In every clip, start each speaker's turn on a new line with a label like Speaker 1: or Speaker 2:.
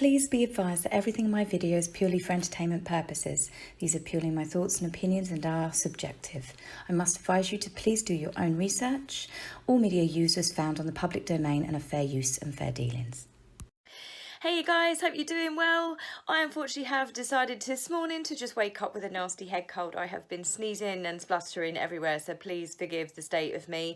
Speaker 1: Please be advised that everything in my video is purely for entertainment purposes. These are purely my thoughts and opinions and are subjective. I must advise you to please do your own research. All media users found on the public domain and are fair use and fair dealings. Hey you guys, hope you're doing well. I unfortunately have decided this morning to just wake up with a nasty head cold. I have been sneezing and spluttering everywhere, so please forgive the state of me.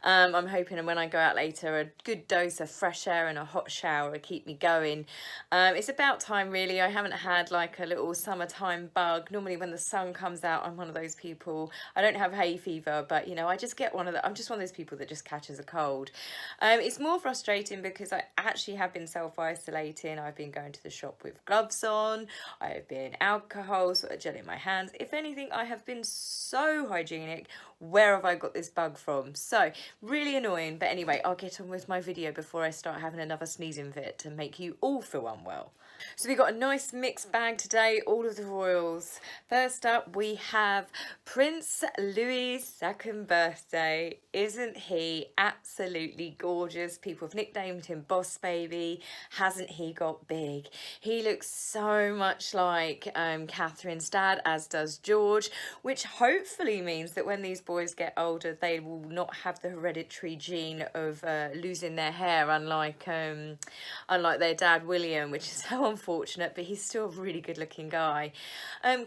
Speaker 1: I'm hoping when I go out later, a good dose of fresh air and a hot shower will keep me going. It's about time really. I haven't had like a little summertime bug. Normally when the sun comes out, I'm one of those people. I don't have hay fever, but you know, I just get I'm just one of those people that just catches a cold. It's more frustrating because I actually have been self-isolating. I've been going to the shop with gloves on. I've been alcohol, sort of gel in my hands. If anything, I have been so hygienic. Where have I got this bug from? So really annoying. But anyway, I'll get on with my video before I start having another sneezing fit to make you all feel unwell. So we've got a nice mixed bag today, all of the royals. First up, we have Prince Louie's second birthday. Isn't he absolutely gorgeous? People have nicknamed him Boss Baby. Hasn't he got big? He looks so much like Catherine's dad, as does George, which hopefully means that when these boys get older, they will not have the hereditary gene of losing their hair, unlike their dad William, which is so unfortunate, but he's still a really good looking guy.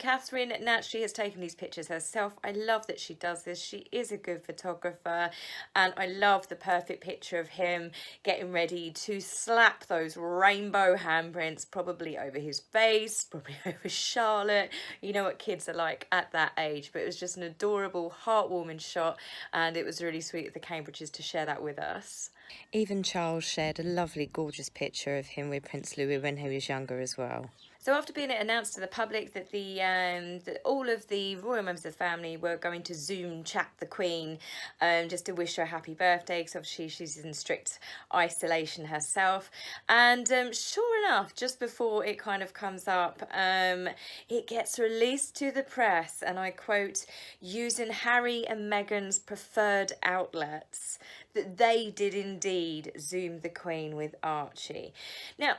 Speaker 1: Catherine naturally has taken these pictures herself. I love that she does this. She is a good photographer, and I love the perfect picture of him getting ready to slap those rainbow handprints, probably over his face, probably over Charlotte. You know what kids are like at that age, but it was just an adorable, heartwarming shot, and it was really sweet of the Cambridges to share that with us. Even Charles shared a lovely, gorgeous picture of him with Prince Louis when he was younger as well. So after being announced to the public that that all of the royal members of the family were going to Zoom chat the Queen just to wish her a happy birthday, because obviously she's in strict isolation herself. And sure enough, just before it kind of comes up, it gets released to the press, and I quote, using Harry and Meghan's preferred outlets, that they did indeed Zoom the Queen with Archie. Now,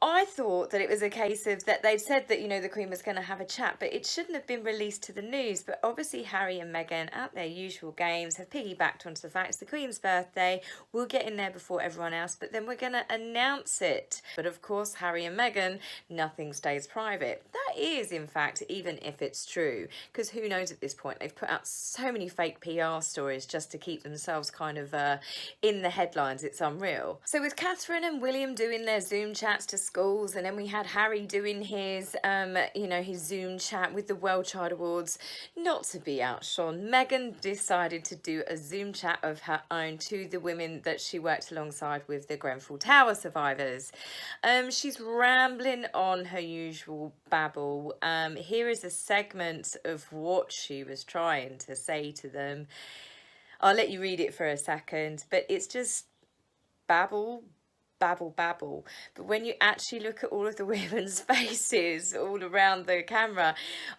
Speaker 1: I thought that it was a case of that they'd said that, you know, the Queen was going to have a chat, but it shouldn't have been released to the news. But obviously Harry and Meghan, at their usual games, have piggybacked onto the fact it's the Queen's birthday. We'll get in there before everyone else, but then we're going to announce it. But of course, Harry and Meghan, nothing stays private. That is, in fact, even if it's true, because who knows at this point? They've put out so many fake PR stories just to keep themselves kind of in the headlines. It's unreal. So with Catherine and William doing their Zoom chats to schools, and then we had Harry doing his his Zoom chat with the World Child Awards, not to be outshone, Meghan decided to do a Zoom chat of her own to the women that she worked alongside with the Grenfell Tower survivors. She's rambling on her usual babble. Here is a segment of what she was trying to say to them. I'll let you read it for a second, but it's just babble, babble, babble. But when you actually look at all of the women's faces all around the camera,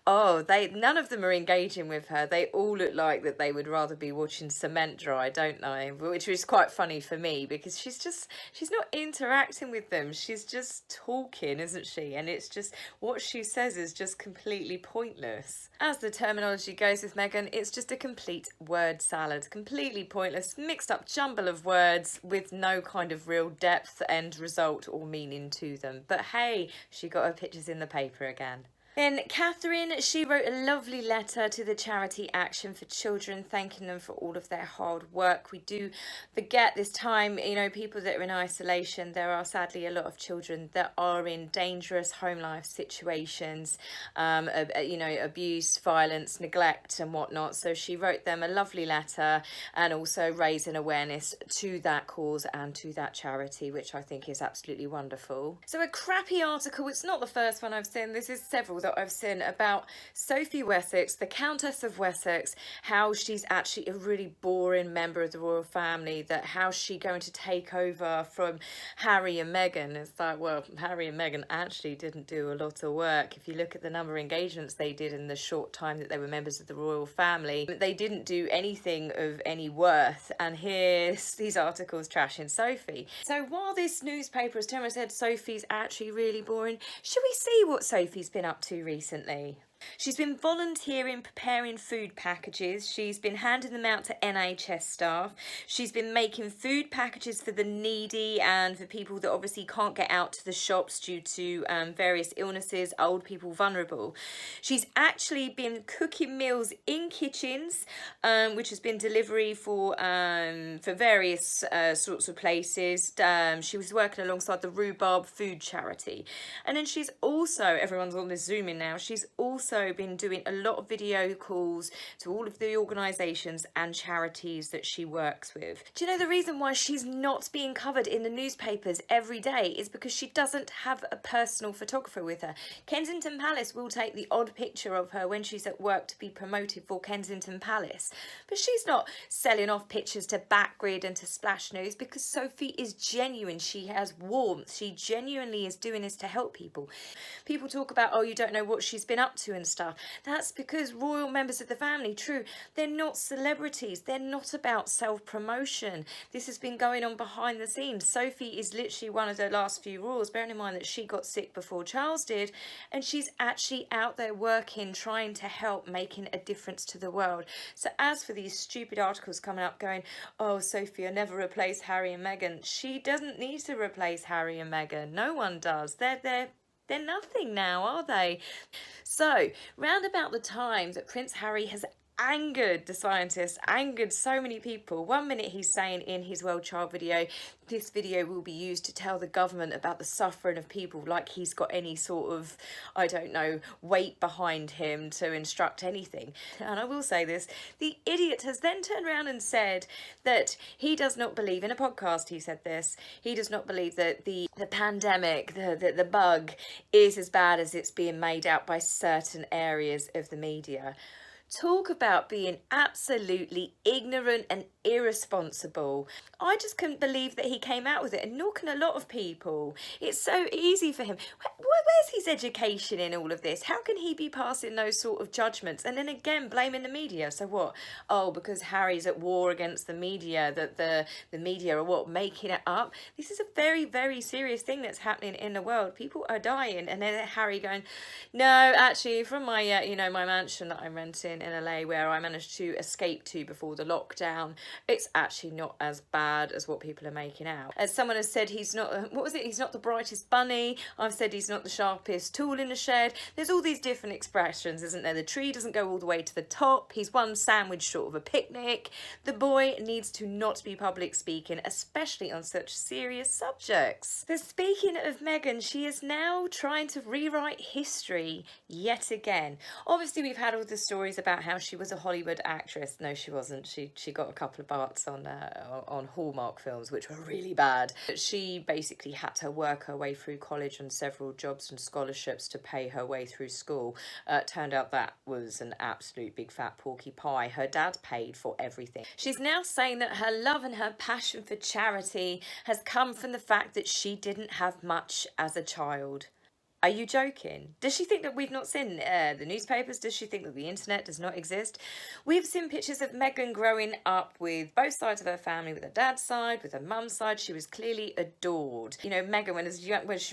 Speaker 1: none of them are engaging with her. They all look like that they would rather be watching cement dry, don't they? Which was quite funny for me, because she's not interacting with them. She's just talking, isn't she? And it's just, what she says is just completely pointless. As the terminology goes with Meghan, it's just a complete word salad, completely pointless, mixed up jumble of words with no kind of real depth, end result or meaning to them. But hey, she got her pictures in the paper again. Then Catherine, she wrote a lovely letter to the charity Action for Children, thanking them for all of their hard work. We do forget this time, you know, people that are in isolation, there are sadly a lot of children that are in dangerous home life situations, abuse, violence, neglect and whatnot. So she wrote them a lovely letter and also raised an awareness to that cause and to that charity, which I think is absolutely wonderful. So a crappy article, it's not the first one I've seen, this is several that I've seen about Sophie Wessex, the Countess of Wessex, how she's actually a really boring member of the royal family, that how's she going to take over from Harry and Meghan. It's like, well, Harry and Meghan actually didn't do a lot of work. If you look at the number of engagements they did in the short time that they were members of the royal family, they didn't do anything of any worth. And here's these articles trashing Sophie. So while this newspaper has turned around and said Sophie's actually really boring, should we see what Sophie's been up to recently? She's been volunteering preparing food packages. She's been handing them out to NHS staff. She's been making food packages for the needy and for people that obviously can't get out to the shops due to various illnesses, old people, vulnerable. She's actually been cooking meals in kitchens, which has been delivery for various sorts of places. She was working alongside the Rhubarb Food Charity. And then she's also, everyone's on this Zooming now, she's also been doing a lot of video calls to all of the organisations and charities that she works with. Do you know the reason why she's not being covered in the newspapers every day is because she doesn't have a personal photographer with her. Kensington Palace will take the odd picture of her when she's at work to be promoted for Kensington Palace, but she's not selling off pictures to Backgrid and to Splash News, because Sophie is genuine. She has warmth. She genuinely is doing this to help people. People talk about, oh, you don't know what she's been up to and stuff. That's because royal members of the family, true, they're not celebrities. They're not about self-promotion. This has been going on behind the scenes. Sophie is literally one of the last few royals, bearing in mind that she got sick before Charles did, and she's actually out there working, trying to help, making a difference to the world. So as for these stupid articles coming up going, oh, Sophie will never replace Harry and Meghan, she doesn't need to replace Harry and Meghan. No one does. They're nothing now, are they? So, round about the time that Prince Harry has angered the scientists, angered so many people. 1 minute he's saying in his World Child video, this video will be used to tell the government about the suffering of people, like he's got any sort of, I don't know, weight behind him to instruct anything. And I will say this, the idiot has then turned around and said that he does not believe, in a podcast he said this, he does not believe that the pandemic, the bug, is as bad as it's being made out by certain areas of the media. Talk about being absolutely ignorant and irresponsible. I just couldn't believe that he came out with it, and nor can a lot of people. It's so easy for him. Where's his education in all of this? How can he be passing those sort of judgments? And then again, blaming the media. So what? Oh, because Harry's at war against the media, that the media are what, making it up? This is a very, very serious thing that's happening in the world. People are dying, and then Harry going, no, actually, from my, my mansion that I'm renting in LA, where I managed to escape to before the lockdown, it's actually not as bad as what people are making out. As someone has said, he's not, what was it? He's not the brightest bunny. I've said he's not the sharpest tool in the shed. There's all these different expressions, isn't there? The tree doesn't go all the way to the top. He's one sandwich short of a picnic. The boy needs to not be public speaking, especially on such serious subjects. So speaking of Meghan, she is now trying to rewrite history yet again. Obviously, we've had all the stories about how she was a Hollywood actress. No, she wasn't. She got a couple of parts on Hallmark films, which were really bad. But she basically had to work her way through college and several jobs and scholarships to pay her way through school. Turned out that was an absolute big fat porky pie. Her dad paid for everything. She's now saying that her love and her passion for charity has come from the fact that she didn't have much as a child. Are you joking? Does she think that we've not seen the newspapers? Does she think that the internet does not exist? We've seen pictures of Meghan growing up with both sides of her family, with her dad's side, with her mum's side. She was clearly adored. You know, Meghan,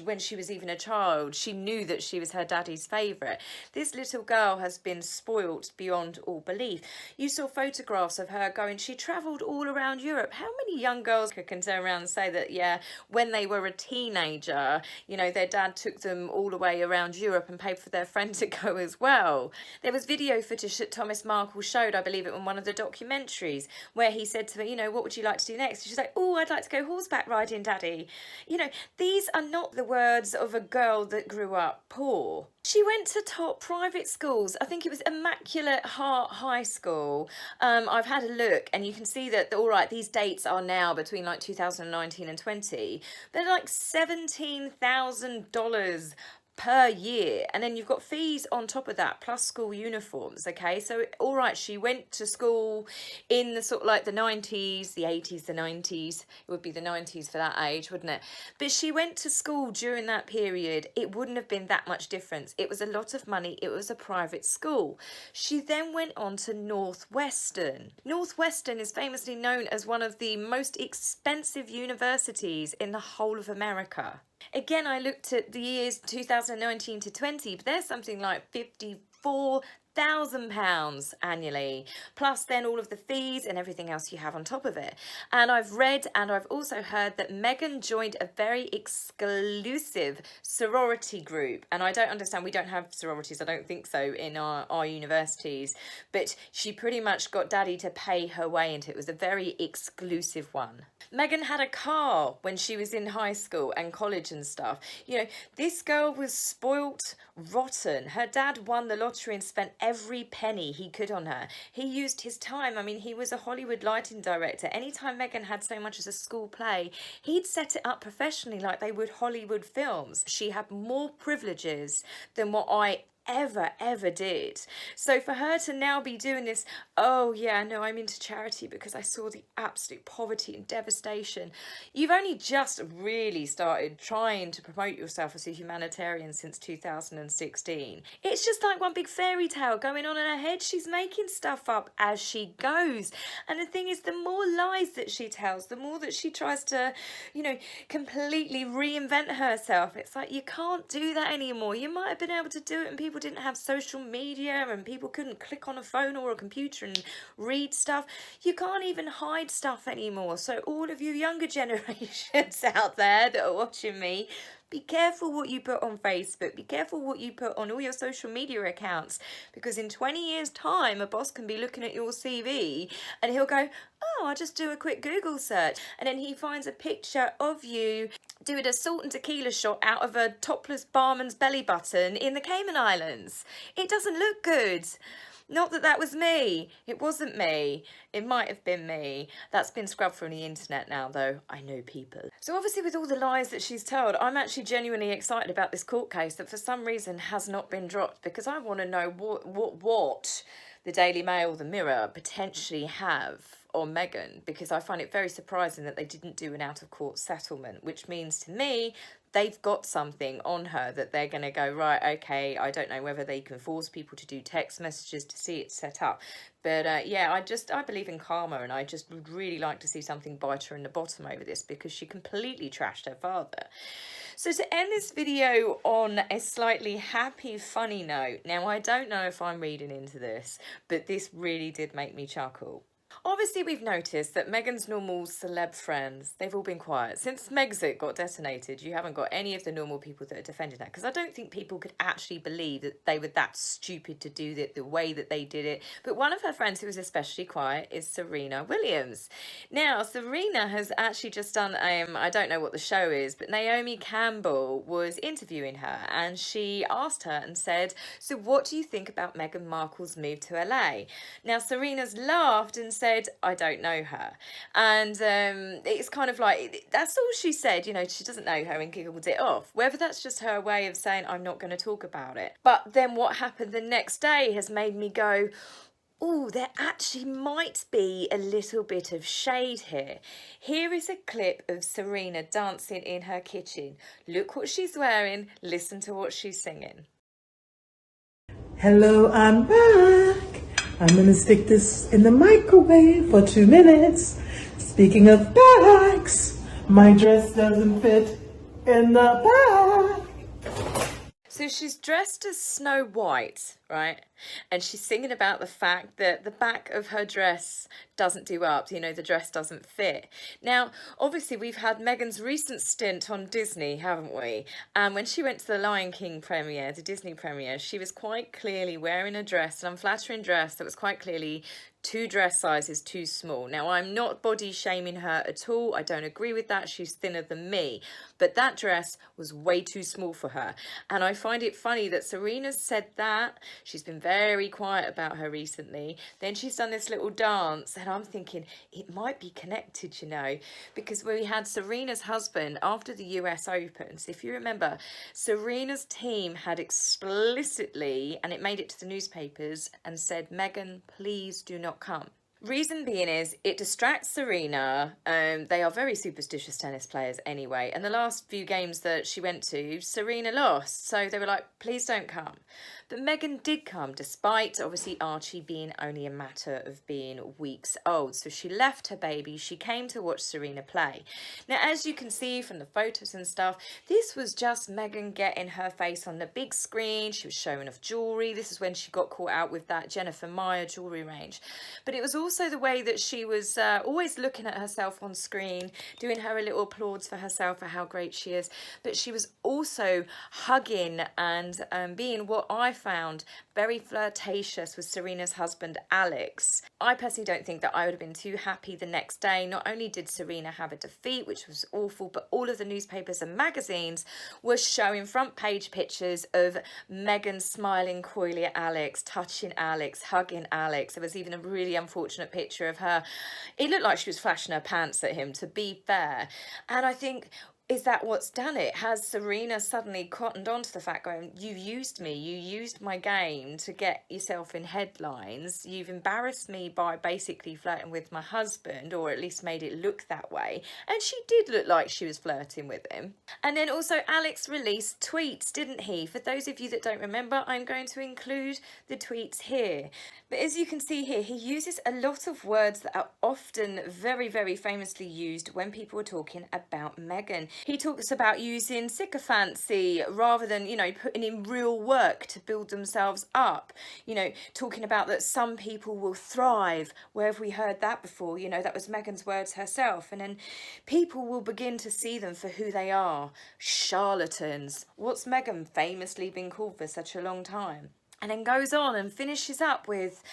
Speaker 1: when she was even a child, she knew that she was her daddy's favourite. This little girl has been spoilt beyond all belief. You saw photographs of her going, she travelled all around Europe. How many young girls can turn around and say that, yeah, when they were a teenager, you know, their dad took them all the way around Europe and paid for their friend to go as well? There was video footage that Thomas Markle showed, I believe it, in one of the documentaries, where he said to her, you know, what would you like to do next? She's like, oh, I'd like to go horseback riding, Daddy. You know, these are not the words of a girl that grew up poor. She went to top private schools. I think it was Immaculate Heart High School. I've had a look, and you can see that, all right, these dates are now between like 2019 and 20. They're like $17,000 per year, and then you've got fees on top of that plus school uniforms. Okay, so all right, she went to school in the sort of like the 90s, the 80s, the 90s. It would be the 90s for that age, wouldn't it? But she went to school during that period. It wouldn't have been that much difference. It was a lot of money. It was a private school. She then went on to Northwestern. Northwestern is famously known as one of the most expensive universities in the whole of America. Again, I looked at the years 2019 to 20, but there's something like £54,000 annually, plus then all of the fees and everything else you have on top of it. And I've read and I've also heard that Meghan joined a very exclusive sorority group. And I don't understand, we don't have sororities, I don't think so, in our universities, but she pretty much got daddy to pay her way into it. It was a very exclusive one. Meghan had a car when she was in high school and college and stuff. You know, this girl was spoilt rotten. Her dad won the lottery and spent every penny he could on her. He used his time. I mean, he was a Hollywood lighting director. Anytime Meghan had so much as a school play, he'd set it up professionally like they would Hollywood films. She had more privileges than what I ever did. So for her to now be doing this, oh yeah, no, I'm into charity because I saw the absolute poverty and devastation. You've only just really started trying to promote yourself as a humanitarian since 2016. It's just like one big fairy tale going on in her head. She's making stuff up as she goes. And the thing is, the more lies that she tells, the more that she tries to, you know, completely reinvent herself. It's like, you can't do that anymore. You might have been able to do it and people didn't have social media and people couldn't click on a phone or a computer and read stuff. You can't even hide stuff anymore. So all of you younger generations out there that are watching me, be careful what you put on Facebook. Be careful what you put on all your social media accounts, because in 20 years' time, a boss can be looking at your CV and he'll go, oh, I'll just do a quick Google search. And then he finds a picture of you doing a salt and tequila shot out of a topless barman's belly button in the Cayman Islands. It doesn't look good. Not that that was me. It wasn't me. It might have been me. That's been scrubbed from the internet now, though. I know people. So obviously with all the lies that she's told, I'm actually genuinely excited about this court case that for some reason has not been dropped, because I want to know what the Daily Mail, the Mirror, potentially have on Meghan, because I find it very surprising that they didn't do an out-of-court settlement, which means to me they've got something on her that they're going to go, right, okay, I don't know whether they can force people to do text messages to see it set up. But yeah, I believe in karma, and I just would really like to see something bite her in the bottom over this, because she completely trashed her father. So to end this video on a slightly happy, funny note, now I don't know if I'm reading into this, but this really did make me chuckle. Obviously, we've noticed that Meghan's normal celeb friends, they've all been quiet. Since Megxit got detonated, you haven't got any of the normal people that are defending that, because I don't think people could actually believe that they were that stupid to do it the way that they did it. But one of her friends who was especially quiet is Serena Williams. Now, Serena has actually just done, I don't know what the show is, but Naomi Campbell was interviewing her, and she asked her and said, so what do you think about Meghan Markle's move to LA? Now, Serena's laughed and said, I don't know her. And it's kind of like, that's all she said, you know, she doesn't know her, and giggled it off. Whether that's just her way of saying, I'm not going to talk about it. But then what happened the next day has made me go, oh, there actually might be a little bit of shade here. Here is a clip of Serena dancing in her kitchen. Look what she's wearing. Listen to what she's singing.
Speaker 2: Hello, I'm back. I'm going to stick this in the microwave for 2 minutes. Speaking of bags, my dress doesn't fit in the bag.
Speaker 1: So she's dressed as Snow White, right? And she's singing about the fact that the back of her dress doesn't do up, you know, the dress doesn't fit. Now, obviously, we've had Meghan's recent stint on Disney, haven't we? And when she went to the Lion King premiere, the Disney premiere, she was quite clearly wearing a dress, an unflattering dress that was quite clearly 2 dress sizes too small. Now, I'm not body shaming her at all. I don't agree with that. She's thinner than me. But that dress was way too small for her. And I find it funny that Serena's said that. She's been very very quiet about her recently. Then she's done this little dance, and I'm thinking it might be connected, you know, because we had Serena's husband after the US Open. So if you remember, Serena's team had explicitly, and it made it to the newspapers, and said, Meghan, please do not come. Reason being is it distracts Serena. They are very superstitious tennis players anyway. And the last few games that she went to, Serena lost. So they were like, please don't come. But Meghan did come, despite obviously Archie being only a matter of being weeks old. So she left her baby. She came to watch Serena play. Now, as you can see from the photos and stuff, this was just Meghan getting her face on the big screen. She was showing off jewellery. This is when she got caught out with that Jennifer Meyer jewellery range. But it was also the way that she was always looking at herself on screen, doing her a little applause for herself for how great she is. But she was also hugging and being what I found very flirtatious with Serena's husband, Alex. I personally don't think that I would have been too happy the next day. Not only did Serena have a defeat, which was awful, but all of the newspapers and magazines were showing front page pictures of Meghan smiling coyly at Alex, touching Alex, hugging Alex. There was even a really unfortunate picture of her. It looked like she was flashing her pants at him, to be fair. And I think, is that what's done it? Has Serena suddenly cottoned on to the fact going, you used me, you used my game to get yourself in headlines, you've embarrassed me by basically flirting with my husband, or at least made it look that way. And she did look like she was flirting with him. And then also Alex released tweets, didn't he? For those of you that don't remember, I'm going to include the tweets here. But as you can see here, he uses a lot of words that are often very, very famously used when people are talking about Meghan. He talks about using sycophancy rather than, you know, putting in real work to build themselves up. You know, talking about that some people will thrive. Where have we heard that before? You know, that was Meghan's words herself. And then people will begin to see them for who they are. Charlatans. What's Meghan famously been called for such a long time? And then goes on and finishes up with,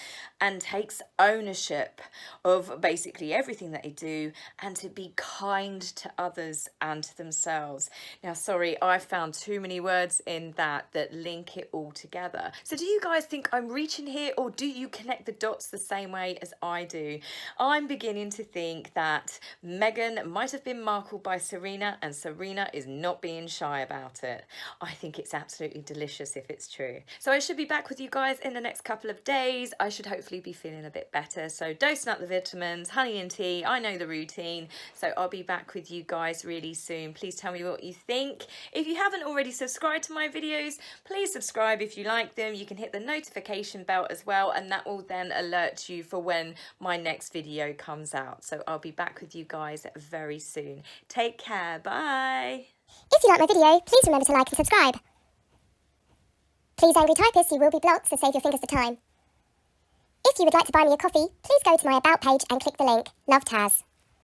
Speaker 1: and takes ownership of basically everything that they do, and to be kind to others and to themselves. Now, sorry, I found too many words in that link it all together. So do you guys think I'm reaching here, or do you connect the dots the same way as I do? I'm beginning to think that Meghan might have been markled by Serena, and Serena is not being shy about it. I think it's absolutely delicious if it's true. So I should be back with you guys in the next couple of days. I should hopefully be feeling a bit better. So dosing up the vitamins, honey and tea, I know the routine. So I'll be back with you guys really soon. Please tell me what you think. If you haven't already subscribed to my videos, please subscribe if you like them. You can hit the notification bell as well, and that will then alert you for when my next video comes out. So I'll be back with you guys very soon. Take care. Bye.
Speaker 3: If you like my video, please remember to like and subscribe. Please, angry typists, you will be blocked, so save your fingers the time. If you would like to buy me a coffee, please go to my About page and click the link. Love, Taz.